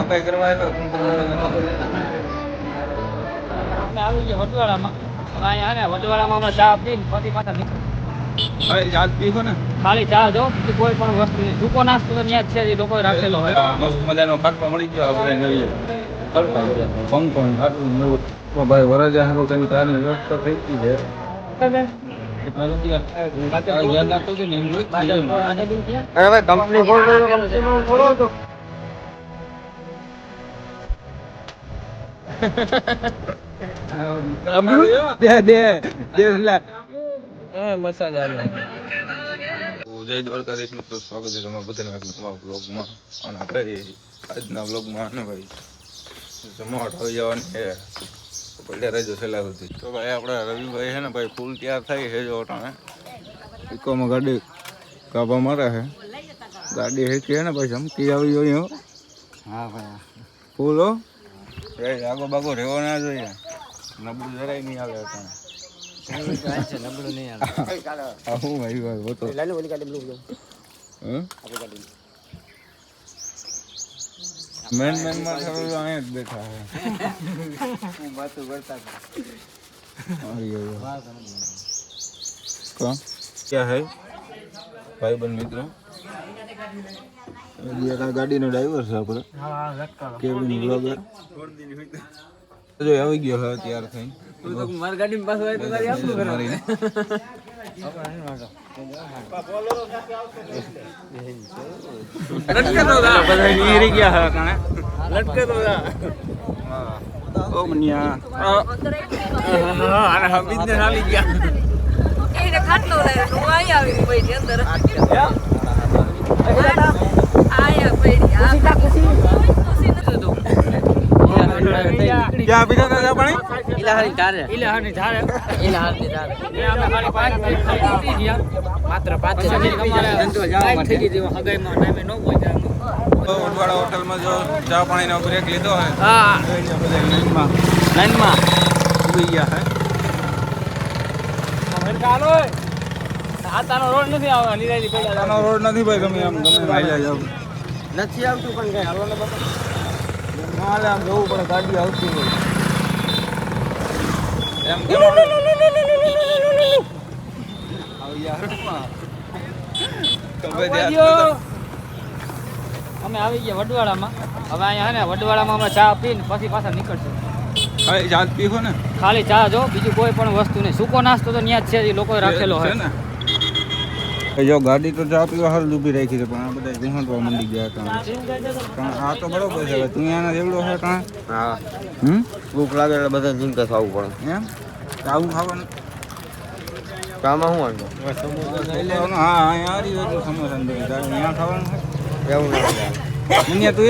કઈ કરવા આવી ગયા વટવાળામાં. અહીંયા ને વટવાળામાં હમણાં ચા પીને પછી પાછા નીકળ. ચા પીશો ને? ખાલી ચા જો, કોઈ પણ વસ્તુ નહીં. સૂકો નાસ્તો તો ત્યાં જ છે, લોકો રાખેલો હોય. મસ્ત મજાનો ખાટલો મળી ગયો આપણે નવી. પંખો ખાટલું નવું. ભાઈ વરજા હારો કઈ તારની વ્યવસ્થા થઈ ગઈ છે. અરે કંપની બોલો તો જય દ્વારકાધીશ મિત્રો, સ્વાગત છે તમારા બધાના બ્લોગમાં. અને આપણે આજના બ્લોગમાં ને ભાઈ જમાવટ આવી જવાની છે. પડ્યા રહેજો છેલ્લા સુધી. તો ભાઈ આપણા રવિભાઈ છે ને ભાઈ ફૂલ તૈયાર થઈ છે. જો અટાણે ઇકોમાં ગાડી કાબા મારે છે. ગાડી હેઠી છે ને ભાઈ ચમકી આવી જોઈએ. હા ભાઈ ફૂલ હો ભાઈ, આગો બાગો રહેવો ના જોઈએ. નબળું જરાય નહીં આવે અટાણે. નબળું નહીં આવે. હું ભાઈ ભાઈ બોતો મેન મેન માં અહીંયા જ બેઠા છે. હું વાતો કરતા હતા. ક્યાં હે ભાઈબંધ મિત્રો? ગાડીનો ડ્રાઈવર છે આપણે. કેબિન બ્લોગર જો આવી ગયો હવે તૈયાર થઈ. મારી ગાડી પાછો આવે તો તારી આપલું કરવાની. લટકે તો દા બધા નીરી ગયા હે કાણે. લટકે તો દા ઓ મનિયા આને હમ બિઝનેસ આવી ગયા. એને ખાટલો લાવ્યો તો આઈ આવી પડી અંદર. આયા પડી આ ખુશી નથી તો. क्या अभी तक था पानी इलाहानी धारे મે અમે ખાલી 5 મિનિટ ખાલી ગયા માત્ર 5 મિનિટ અમારે ધંધો જવા થઈ ગઈ દેવા હગાઈમાં ટાઈમે ન પહોંચ્યા. ઓટવાડા હોટલમાં જો ચા પાણીનો બ્રેક લીધો હે. હા બધા લાઈનમાં ઉભી ગયા હે. અમેર કાલો આતાનો રોડ નથી આવે. લીલાલી પેડા આનો રોડ નથી ભાઈ. તમે આમ ગમે હાલ્યા જાવ નથી આવતું પણ કઈ હાલવાનો બાપા. માલે આમ જવું પડે. ગાડી આવતી હોય એમ કેમ અમે આવી ગયા વડવાળામાં. હવે અહીંયા ને વડવાળામાં અમે ચા પીને પછી પાછા નીકળશું. ચા પીવો ને? ખાલી ચા જો, બીજું કોઈ પણ વસ્તુ નહીં. સૂકો નાસ્તો તો ત્યાં જ છે, લોકો રાખેલો હોય ને. જો ગાડી તો ચા પીવા હાલ ઊભી રાખી છે, પણ આ બધા ઘૂંટવા મંડી ગયા હતા. આ તો બરોબર છે. તું એના જેવડો છે કાં? હા ભૂખ લાગે એટલે બધા જીમકે ખાવું પડે એમ. આવું ખાવાનું કામાં શું વાંધો? હા અહીંયા આવી હોય સમોસા અહીંયા ખાવાનું એવું ના અહીંયા તું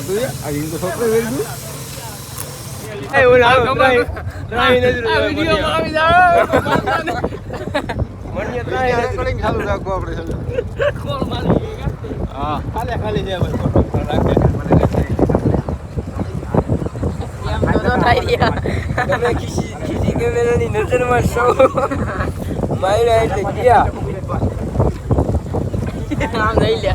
તું આ જીમ તો છોકરો વેચું. નજરમાં સૌ માર્યા એટલે ગયા. આમ લઈ લે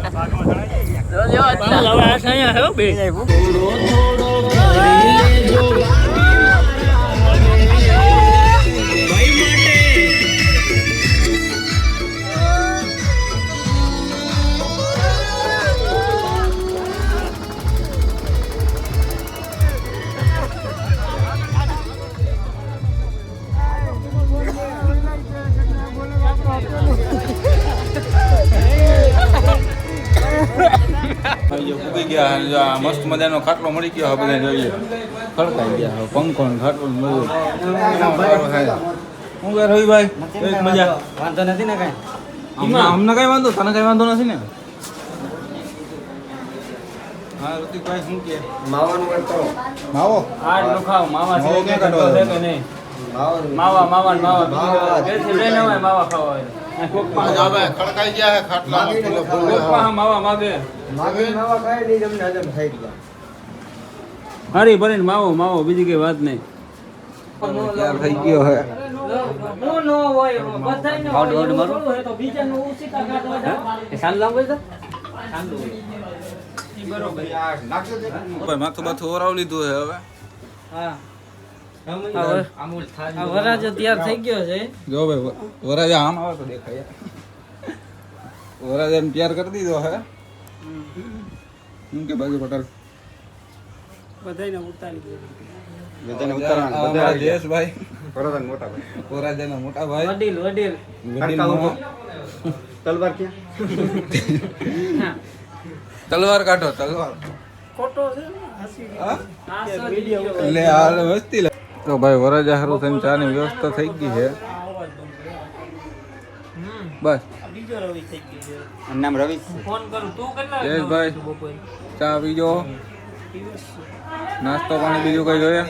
ગયા. મસ્ત મજાનો ખાટલો મળી ગયો. બધા જોઈએ ખડકાઈ ગયા. પંખો ખાટલો હું કઈ રવિભાઈ મજા વાંધો નથી ને કઈ? અમને કઈ વાંધો, તને કઈ વાંધો નથી ને? હા ઋતિકભાઈ શું કે માવાનું માવો આડ ખાવ માવા છે કે નહીં? માવા માવા માવા માવા ખાવા ખડકાઈ ગયા હે ખાટલા માવા માગે માવા ખાઈ નહીં તમને હજમ થઈ ગયા. હરી ભરીને માવો માવો, બીજી કઈ વાત નહીં. થઈ ગયો હે ભાઈ માથું બાથું ઓરાવ લીધું છે હવે. હા વરાજો તૈયાર થઈ ગયો છે. જો ભાઈ વરાજા આમ આવે તો દેખાય. વરાજાને તૈયાર કરી દીધો હે. શું કે બાજુ પટેલ બધાને ઉતારી દીધો. બધાને ઉતારવાના જયેશભાઈ વરાજાના મોટા ભાઈ વડીલ તલવાર ક્યાં તલવાર કાઢો તલવાર ખોટો છે એટલે હાલ મસ્તી તો ભાઈ વરાજા હારું થઈને ચાની વ્યવસ્થા થઈ ગઈ છે બસ. બીજો રવિ થઈ ગયો છે. નામ રવિ. ફોન કરું તું કેટલા જયેશભાઈ ચા પીજો નાસ્તો પાણી બીજું કઈ જોઈએ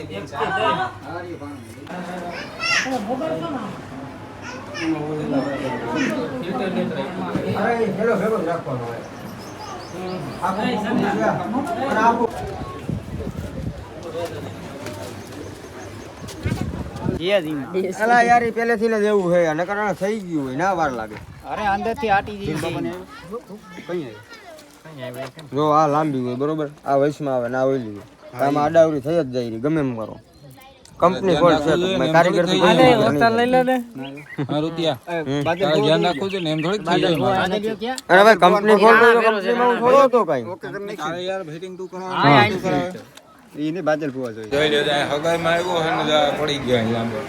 અલા યાર ઈ પહેલેથી જ એવું છે અને કારણ થઈ ગયું હોય ના વાર લાગે. અરે અંદરથી આટી દી જો આ લાંબી હોય બરોબર આ વયસમાં આવે ના ઓઈલી હોય આમાં આડાવડી થઈ જ જાય રહી ગમે એમ કરો કંપની ફોલ્ટ છે કારીગર થી લઈ લે ને ધ્યાન રાખવું છે ને એમ થોડીક થઈ જાય અરે ભાઈ કંપની ફોલ્ટ હોય તો કંપનીમાં હું થોડો હતો કઈ યાર ફિટિંગ તું કરાવ એને બાદલ ફુવા જોઈએ જોઈ લેજો હગાઈમાં આવ્યો છે ને પડી ગયા લાંબો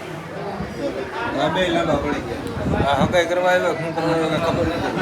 આ બે લાંબા પડી ગયા આ હગાઈ કરવા આવ્યો શું કરવા આવ્યો ખબર નથી.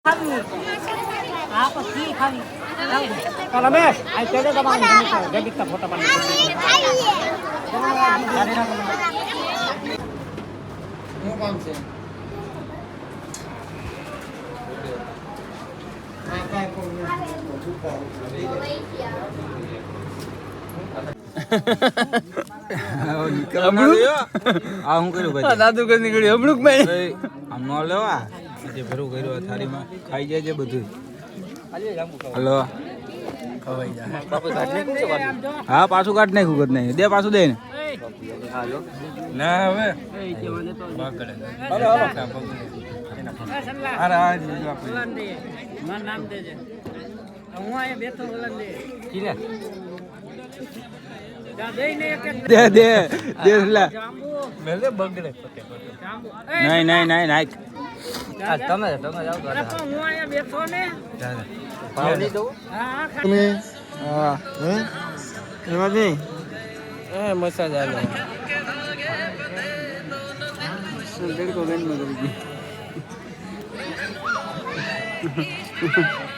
આ હું કર્યું ભાઈ દાદુ કઈ નીકળ્યું અમૃક ભાઈ આમ ન લેવા જે ભરું કર્યું થાળીમાં ખાઈ જાય છે બધું હલો હા પાછું કાઢ નાખ્યું કદ નહીં દે પાછું દે ને ના હવે દે દે દે બગડે નહીં નહીં નહીં નાખ તમે જાઓ તમે હા એમાં નહીં મસાજ આલો દેડકો બેન માં કરી